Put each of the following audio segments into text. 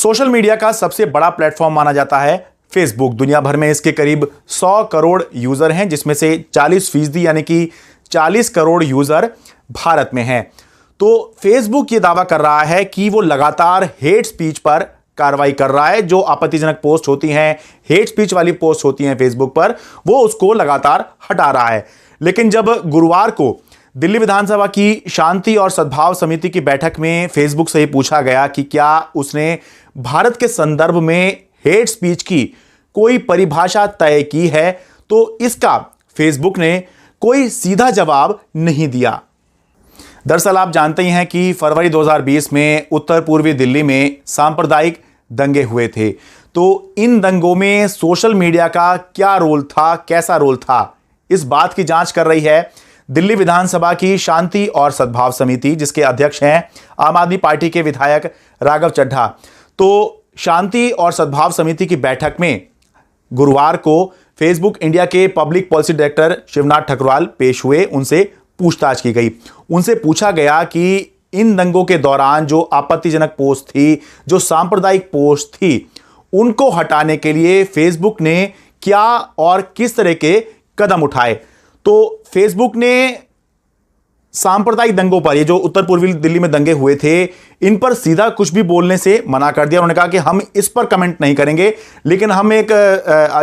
Social media का सबसे बड़ा प्लेटफॉर्म माना जाता है फेसबुक। दुनिया भर में इसके करीब 100 करोड़ यूजर हैं, जिसमें से 40% यानी कि 40 करोड़ यूजर भारत में हैं। तो फेसबुक ये दावा कर रहा है कि वो लगातार हेट स्पीच पर कार्रवाई कर रहा है। जो आपत्तिजनक पोस्ट होती हैं, हेट स्पीच वाली पोस्ट होती हैं फेसबुक पर, वो उसको लगातार हटा रहा है। लेकिन जब गुरुवार को दिल्ली विधानसभा की शांति और सद्भाव समिति की बैठक में फेसबुक से पूछा गया कि क्या उसने भारत के संदर्भ में हेट स्पीच की कोई परिभाषा तय की है, तो इसका फेसबुक ने कोई सीधा जवाब नहीं दिया। दरअसल आप जानते ही हैं कि फरवरी 2020 में उत्तर पूर्वी दिल्ली में सांप्रदायिक दंगे हुए थे। तो इन दंगों में सोशल मीडिया का क्या रोल था, कैसा रोल था, इस बात की जांच कर रही है दिल्ली विधानसभा की शांति और सद्भाव समिति, जिसके अध्यक्ष हैं आम आदमी पार्टी के विधायक राघव चड्ढा। तो शांति और सद्भाव समिति की बैठक में गुरुवार को फेसबुक इंडिया के पब्लिक पॉलिसी डायरेक्टर शिवनाथ ठकुरवाल पेश हुए। उनसे पूछताछ की गई। उनसे पूछा गया कि इन दंगों के दौरान जो आपत्तिजनक पोस्ट थी, जो सांप्रदायिक पोस्ट थी, उनको हटाने के लिए फेसबुक ने क्या और किस तरह के कदम उठाए। तो फेसबुक ने सांप्रदायिक दंगों पर, ये जो उत्तर पूर्वी दिल्ली में दंगे हुए थे, इन पर सीधा कुछ भी बोलने से मना कर दिया। उन्होंने कहा कि हम इस पर कमेंट नहीं करेंगे, लेकिन हम एक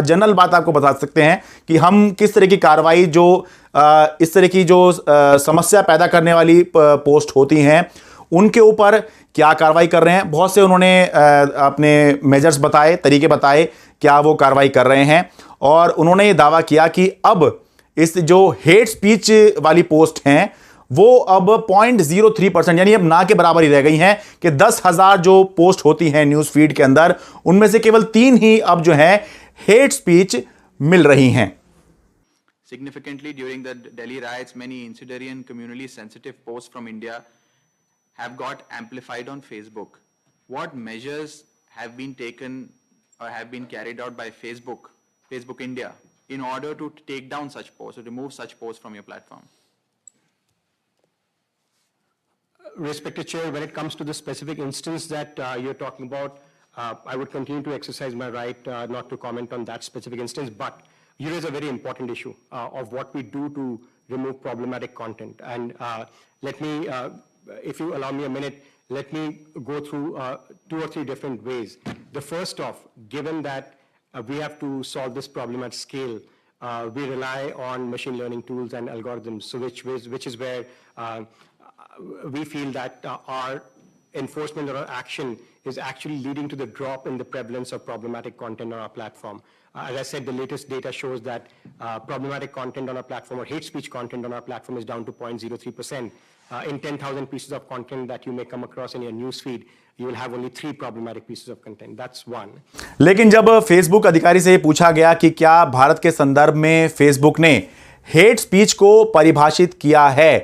जनरल बात आपको बता सकते हैं कि हम किस तरह की कार्रवाई, जो इस तरह की जो समस्या पैदा करने वाली पोस्ट होती हैं, उनके ऊपर क्या कार्रवाई कर रहे हैं। बहुत से उन्होंने अपने मेजर्स बताए, तरीके बताए क्या वो कार्रवाई कर रहे हैं। और उन्होंने ये दावा किया कि अब इस जो हेट स्पीच वाली पोस्ट हैं, वो अब 0.03% यानी अब ना के बराबर ही रह गई हैं कि 10,000 जो पोस्ट होती हैं न्यूज़ फीड के अंदर, उनमें से केवल 3 ही अब जो है हेट स्पीच मिल रही हैं। Significantly, during the Delhi riots, many incendiary and communally sensitive posts from India have got amplified on Facebook. What measures have been taken or have been carried out by Facebook India, in order to take down such posts, or remove such posts from your platform? Respected Chair, when it comes to the specific instance that you're talking about, I would continue to exercise my right not to comment on that specific instance, but you raise a very important issue of what we do to remove problematic content. And let me, if you allow me a minute, let me go through 2 or 3 different ways. The first of, given that we have to solve this problem at scale, we rely on machine learning tools and algorithms, so which is where we feel that our enforcement or our action is actually leading to the drop in the prevalence of problematic content on our platform. As I said, the latest data shows that problematic content on our platform, or hate speech content on our platform, is down to 0.03%. In 10,000 pieces of content that you may come across in your news feed, you will have only 3 problematic pieces of content. That's one. लेकिन जब Facebook अधिकारी से पूछा गया कि क्या भारत के संदर्भ में फेसबुक ने हेट स्पीच को परिभाषित किया है,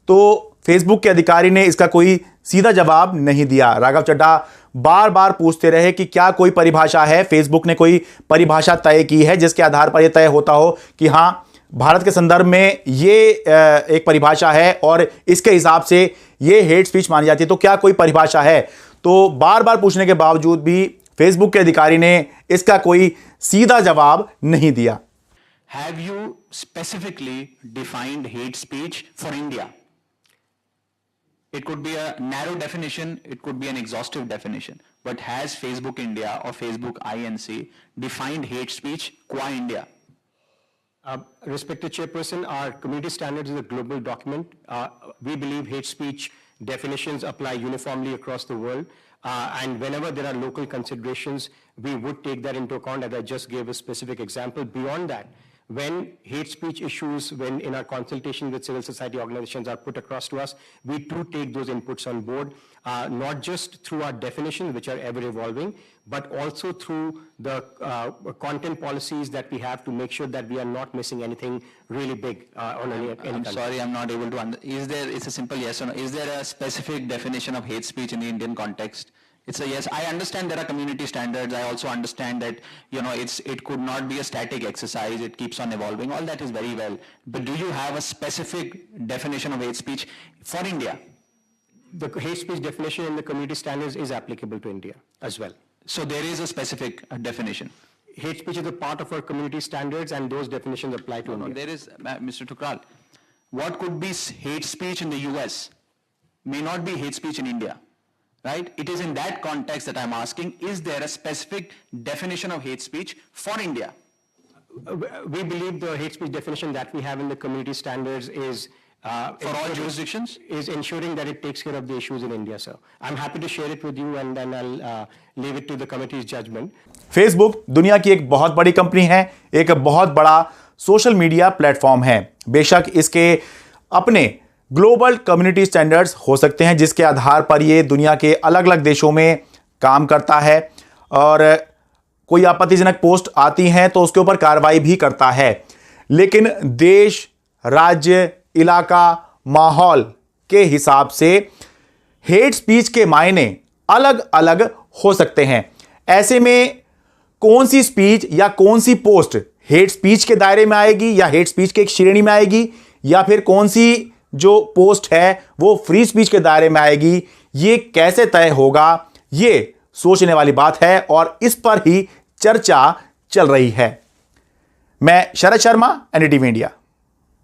तो फेसबुक के अधिकारी ने इसका कोई सीधा जवाब नहीं दिया। राघव चड्ढा बार बार पूछते रहे कि क्या कोई परिभाषा है, फेसबुक ने कोई परिभाषा तय की है जिसके आधार पर यह तय होता हो कि हां, भारत के संदर्भ में ये एक परिभाषा है और इसके हिसाब से ये हेट स्पीच मानी जाती है। तो क्या कोई परिभाषा है? तो बार बार पूछने के बावजूद भी फेसबुक के अधिकारी ने इसका कोई सीधा जवाब नहीं दिया। Have you specifically defined hate speech for India? It could be a narrow definition, it could be an exhaustive definition, but has Facebook India or Facebook INC defined hate speech qua India? Respected Chairperson, our community standards is a global document. We believe hate speech definitions apply uniformly across the world. And whenever there are local considerations, we would take that into account, as I just gave a specific example. Beyond that, when hate speech issues, when in our consultation with civil society organizations are put across to us, we do take those inputs on board, not just through our definitions, which are ever evolving, but also through the content policies that we have to make sure that we are not missing anything really big on any I'm sorry, I'm not able to it's a simple yes or no. Is there a specific definition of hate speech in the Indian context? It's a yes. I understand there are community standards. I also understand that, it could not be a static exercise. It keeps on evolving. All that is very well. But do you have a specific definition of hate speech for India? The hate speech definition in the community standards is applicable to India as well. So there is a specific definition. Hate speech is a part of our community standards, and those definitions apply to No, India. there is, Mr. Tukral, what could be hate speech in the US may not be hate speech in India, right? It is in that context that I'm asking, is there a specific definition of hate speech for India? We believe the hate speech definition that we have in the community standards is For all jurisdictions? is ensuring that it takes care of the issues in India, sir. I'm happy to share it with you, and then I'll leave it to the committee's judgment. Facebook दुनिया की एक बहुत बड़ी company है, एक बहुत बड़ा social media platform है। बेशक इसके अपने ग्लोबल कम्युनिटी स्टैंडर्ड्स हो सकते हैं जिसके आधार पर ये दुनिया के अलग अलग देशों में काम करता है और कोई आपत्तिजनक पोस्ट आती हैं तो उसके ऊपर कार्रवाई भी करता है। लेकिन देश, राज्य, इलाका, माहौल के हिसाब से हेट स्पीच के मायने अलग अलग हो सकते हैं। ऐसे में कौन सी स्पीच या कौन सी पोस्ट हेट स्पीच के दायरे में आएगी या हेट स्पीच के एक श्रेणी में आएगी, या फिर कौन सी जो पोस्ट है वो फ्री स्पीच के दायरे में आएगी, ये कैसे तय होगा, ये सोचने वाली बात है और इस पर ही चर्चा चल रही है। मैं शरद शर्मा, एनडीटीवी इंडिया।